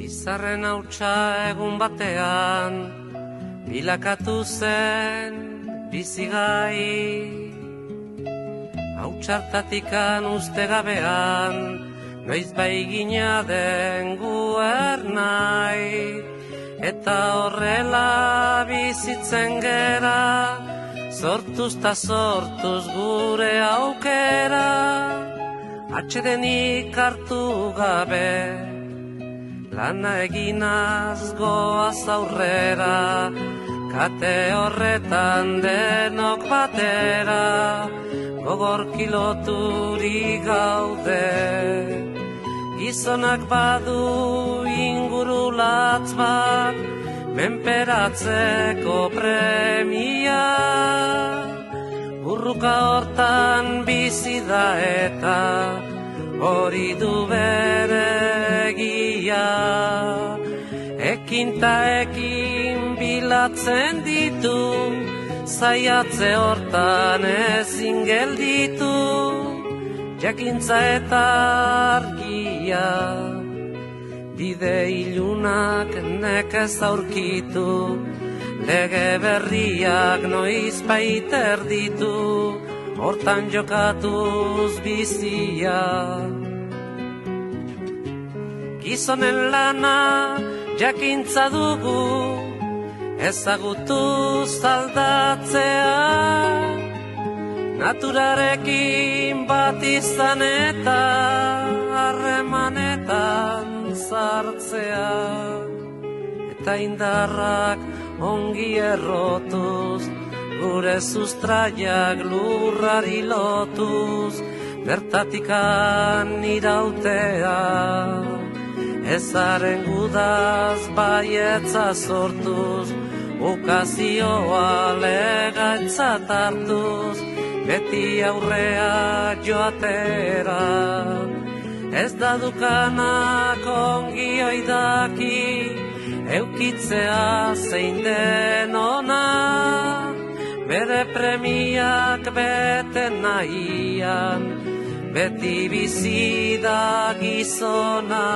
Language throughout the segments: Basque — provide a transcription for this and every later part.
Izarren hautsa egun batean, bilakatu zen bizigai. Hautsartatikan uste gabean, noiz baigina den guernai. Eta horrela bizitzen gera, sortuz ta sortuz gure aukera. Atsedenik hartu gabe, lana eginaz goaz aurrera, kate horretan denok batera, gogor kiloturi gaude. Gizonak badu inguru latz bat, menperatzeko premia. Burruka hortan bizi da eta hori du bere egia. Ekin ta ekin bilatzen ditu, zaiatze hortan ezin gelditu. Jakintza eta argia, bide ilunak nekez aurkitu, lege berriak noiz baiter ditu, hortan jokatuz bizia. Gizonen lana jakintza dugu, ezagutuz aldatzea, naturarekin bat izan eta harremanetan sartzea. Eta indarrak ongi errotuz, gure sustraiak lurrari lotuz, bertatikan irautea. Ezaren gudaz baietza sortuz, ukazioa legatzat hartuz, beti aurrea joatera. Ez da dukanak ongi oidaki, eukitzea zein den ona, bere premiak bete nahian, beti bizi da gizona.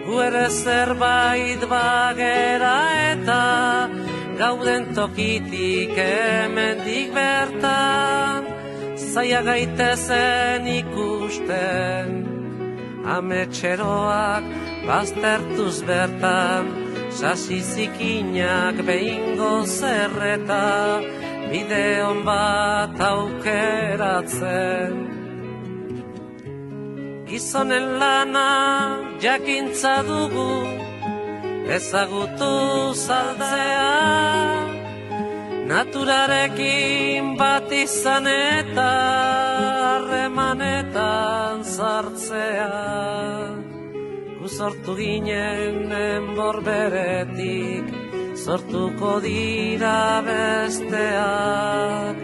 Gu ere zerbait bagera eta gauden tokitik hemendik bertan, zaila gaitezen ikusten, ametxeroak baztertuz bertan, sasi zikinak behingo zerreta, bide hon bat aukeratzen. Gizonen lana jakintza dugu, ezagutu zaldea, naturarekin bat izan eta harremanetan sartzea. Gu sortu ginen enborberetik, sortuko dira besteak,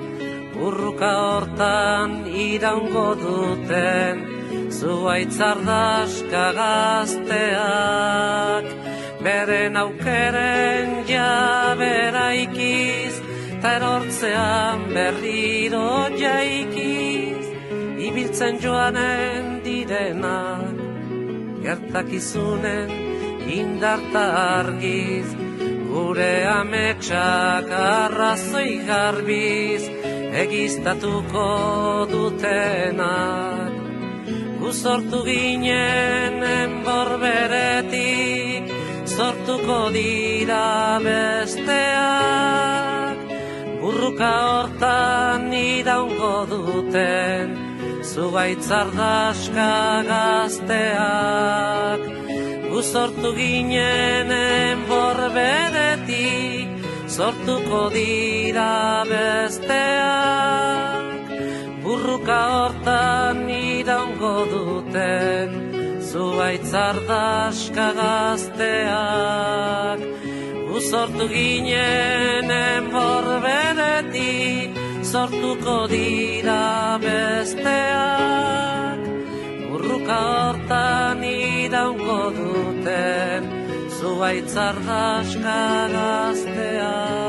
burruka hortan iraungo duten, zuaitzardaska gazteak. Beren aukeren jabera ikiz, ta erortzean berriro jaikiz, ibiltzen joanen direnak, gertakizunen indarta argiz, gure ametsak arrazoi garbiz, egiztatuko dutenak. Gu sortu ginen enborberetik, sortuko dira besteak, burruka hortan iraungo duten, zuaitzardaska gazteak. Gu sortu ginen enborberetik, sortuko dira besteak, burruka hortan iraungo duten, zuaitzardaska gazteak. Gu sortu ginen enborberetik, sortuko dira besteak, burruka hortan iraungo duten, zuaitzardaska gazteak.